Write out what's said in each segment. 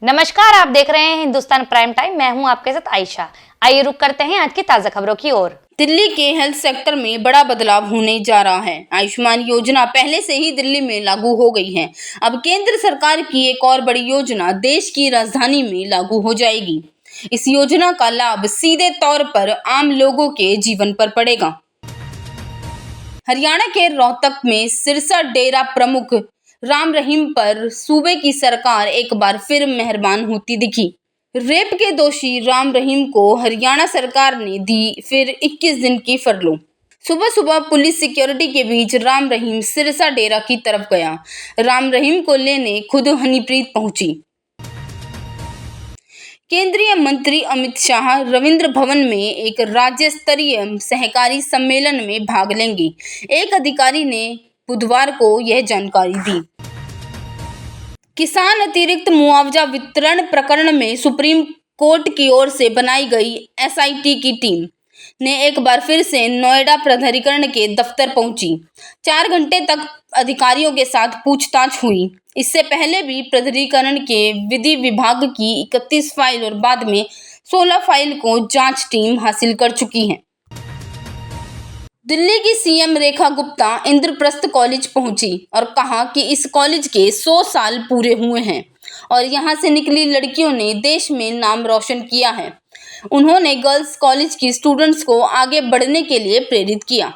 नमस्कार, आप देख रहे हैं हिंदुस्तान प्राइम टाइम। मैं हूं आपके साथ आयशा। आइए रुक करते हैं आज की ताजा खबरों की ओर। दिल्ली के हेल्थ सेक्टर में बड़ा बदलाव होने जा रहा है। आयुष्मान योजना पहले से ही दिल्ली में लागू हो गई है। अब केंद्र सरकार की एक और बड़ी योजना देश की राजधानी में लागू हो जाएगी। इस योजना का लाभ सीधे तौर पर आम लोगों के जीवन पर पड़ेगा। हरियाणा के रोहतक में सिरसा डेरा प्रमुख राम रहीम पर सूबे की सरकार एक बार फिर मेहरबान होती दिखी। रेप के दोषी राम रहीम को हरियाणा सरकार ने दी फिर 21 दिन की फरलो। सुबह सुबह पुलिस सिक्योरिटी के बीच राम रहीम सिरसा डेरा की तरफ गया। राम रहीम को लेने खुद हनीप्रीत पहुंची। केंद्रीय मंत्री अमित शाह रविंद्र भवन में एक राज्य स्तरीय सहकारी सम्मेलन में भाग लेंगे। एक अधिकारी ने बुधवार को यह जानकारी दी। किसान अतिरिक्त मुआवजा वितरण प्रकरण में सुप्रीम कोर्ट की ओर से बनाई गई एसआईटी की टीम ने एक बार फिर से नोएडा प्राधिकरण के दफ्तर पहुंची। 4 घंटे तक अधिकारियों के साथ पूछताछ हुई। इससे पहले भी प्राधिकरण के विधि विभाग की 31 फाइल और बाद में 16 फाइल को जांच टीम हासिल कर चुकी है। दिल्ली की सीएम रेखा गुप्ता इंद्रप्रस्थ कॉलेज पहुंची और कहा कि इस कॉलेज के 100 साल पूरे हुए हैं और यहां से निकली लड़कियों ने देश में नाम रोशन किया है। उन्होंने गर्ल्स कॉलेज की स्टूडेंट्स को आगे बढ़ने के लिए प्रेरित किया।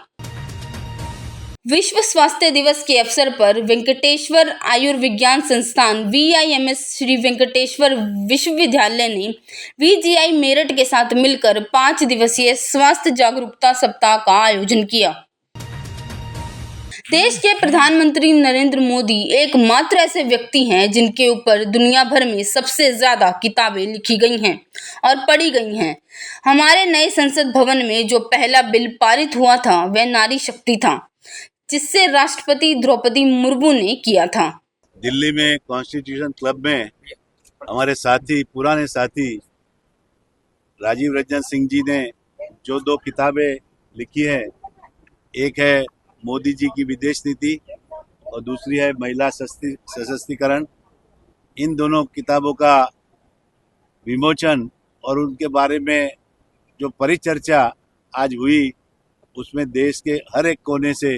विश्व स्वास्थ्य दिवस के अवसर पर वेंकटेश्वर आयुर्विज्ञान संस्थान VIMS श्री वेंकटेश्वर विश्वविद्यालय ने VGI मेरठ के साथ मिलकर 5 दिवसीय स्वास्थ्य जागरूकता सप्ताह का आयोजन किया। देश के प्रधानमंत्री नरेंद्र मोदी एकमात्र ऐसे व्यक्ति हैं जिनके ऊपर दुनिया भर में सबसे ज्यादा किताबें लिखी गई हैं और पढ़ी गई हैं। हमारे नए संसद भवन में जो पहला बिल पारित हुआ था वह नारी शक्ति था, जिससे राष्ट्रपति द्रौपदी मुर्मू ने किया था। दिल्ली में कॉन्स्टिट्यूशन क्लब में हमारे साथी, पुराने साथी राजीव रंजन सिंह जी ने जो 2 किताबें लिखी है, एक है मोदी जी की विदेश नीति और दूसरी है महिला सशक्तिकरण। इन दोनों किताबों का विमोचन और उनके बारे में जो परिचर्चा आज हुई, उसमें देश के हर एक कोने से,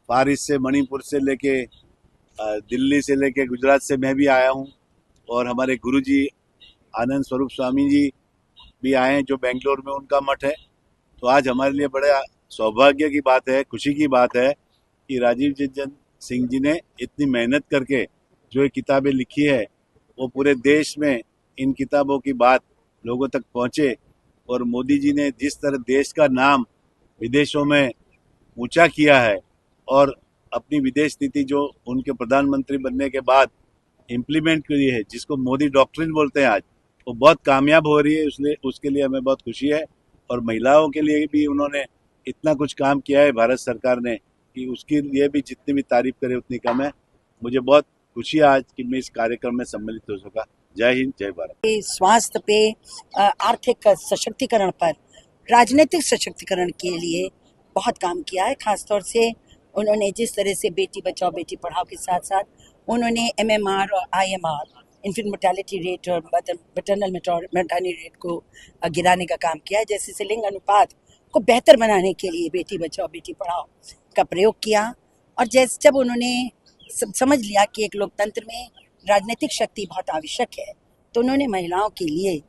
पारिस से, मणिपुर से लेके दिल्ली से लेके गुजरात से मैं भी आया हूँ और हमारे गुरुजी आनंद स्वरूप स्वामी जी भी आए हैं जो बेंगलोर में उनका मठ है। तो आज हमारे लिए बड़ा सौभाग्य की बात है, खुशी की बात है कि राजीव रंजन सिंह जी ने इतनी मेहनत करके जो ये किताबें लिखी है, वो पूरे देश में इन किताबों की बात लोगों तक पहुँचे। और मोदी जी ने जिस तरह देश का नाम विदेशों में ऊंचा किया है और अपनी विदेश नीति जो उनके प्रधानमंत्री बनने के बाद इम्प्लीमेंट की है, जिसको मोदी डॉक्ट्रिन बोलते हैं, आज वो बहुत कामयाब हो रही है। इसलिए उसके लिए हमें बहुत खुशी है। और महिलाओं के लिए भी उन्होंने इतना कुछ काम किया है भारत सरकार ने कि उसके लिए भी जितनी भी तारीफ करे उतनी कम है। मुझे बहुत खुशी है आज कि मैं इस कार्यक्रम में सम्मिलित हो सका। जय हिंद, जय भारत। स्वास्थ्य पे, आर्थिक सशक्तिकरण पर, राजनीतिक सशक्तिकरण के लिए बहुत काम किया है। खासतौर से उन्होंने जिस तरह से बेटी बचाओ बेटी पढ़ाओ के साथ साथ उन्होंने MMR और IMR, इन्फेंट मोर्टेलिटी रेट और मैटरनल मोर्टेलिटी रेट को गिराने का काम किया है। जैसे से लिंग अनुपात को बेहतर बनाने के लिए बेटी बचाओ बेटी पढ़ाओ का प्रयोग किया। और जब उन्होंने समझ लिया कि एक लोकतंत्र में राजनीतिक शक्ति बहुत आवश्यक है, तो उन्होंने महिलाओं के लिए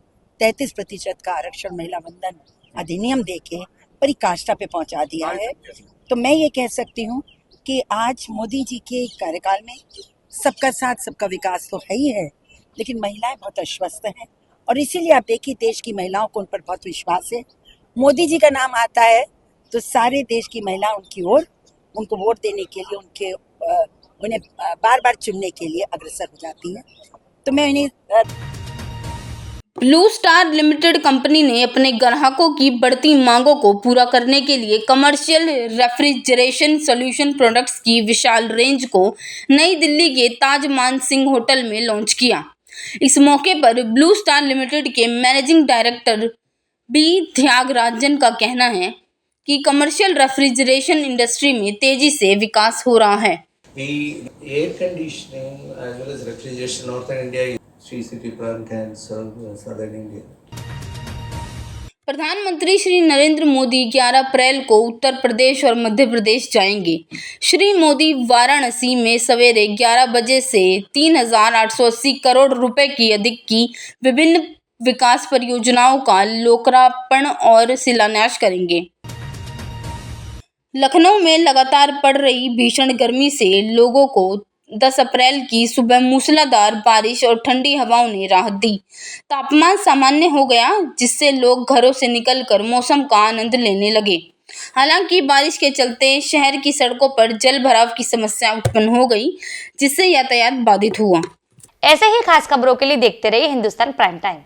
33% का आरक्षण महिला वंदन अधिनियम देके पराकाष्ठा पे पहुंचा दिया है। तो मैं ये कह सकती हूँ कि आज मोदी जी के कार्यकाल में सबका साथ सबका विकास तो है ही है, लेकिन महिलाएं बहुत आश्वस्त हैं और इसीलिए आप देखिए देश की महिलाओं को उन पर बहुत विश्वास है। मोदी जी का नाम आता है तो सारे देश की महिला उनकी ओर, उनको वोट देने के लिए, उन्हें बार बार चुनने के लिए अग्रसर हो जाती है। तो मैं इन्हें ब्लू स्टार लिमिटेड कंपनी ने अपने ग्राहकों की बढ़ती मांगों को पूरा करने के लिए कमर्शियल रेफ्रिजरेशन सॉल्यूशन प्रोडक्ट्स की विशाल रेंज को नई दिल्ली के ताज मानसिंह होटल में लॉन्च किया। इस मौके पर ब्लू स्टार लिमिटेड के मैनेजिंग डायरेक्टर B त्यागराजन का कहना है कि कमर्शियल रेफ्रिजरेशन इंडस्ट्री में तेजी से विकास हो रहा है। The air conditioning as well as refrigeration Northern India Sri City plant can serve southern India. प्रधानमंत्री श्री नरेंद्र मोदी 11 अप्रैल को उत्तर प्रदेश और मध्य प्रदेश जाएंगे। श्री मोदी वाराणसी में सवेरे 11 बजे से 3,880 करोड़ रुपए की अधिक की विभिन्न विकास परियोजनाओं का लोकार्पण और शिलान्यास करेंगे। लखनऊ में लगातार पड़ रही भीषण गर्मी से लोगों को 10 अप्रैल की सुबह मूसलाधार बारिश और ठंडी हवाओं ने राहत दी। तापमान सामान्य हो गया, जिससे लोग घरों से निकलकर मौसम का आनंद लेने लगे। हालांकि बारिश के चलते शहर की सड़कों पर जल भराव की समस्या उत्पन्न हो गई, जिससे यातायात बाधित हुआ। ऐसे ही खास खबरों के लिए देखते रहिए हिंदुस्तान प्राइम टाइम।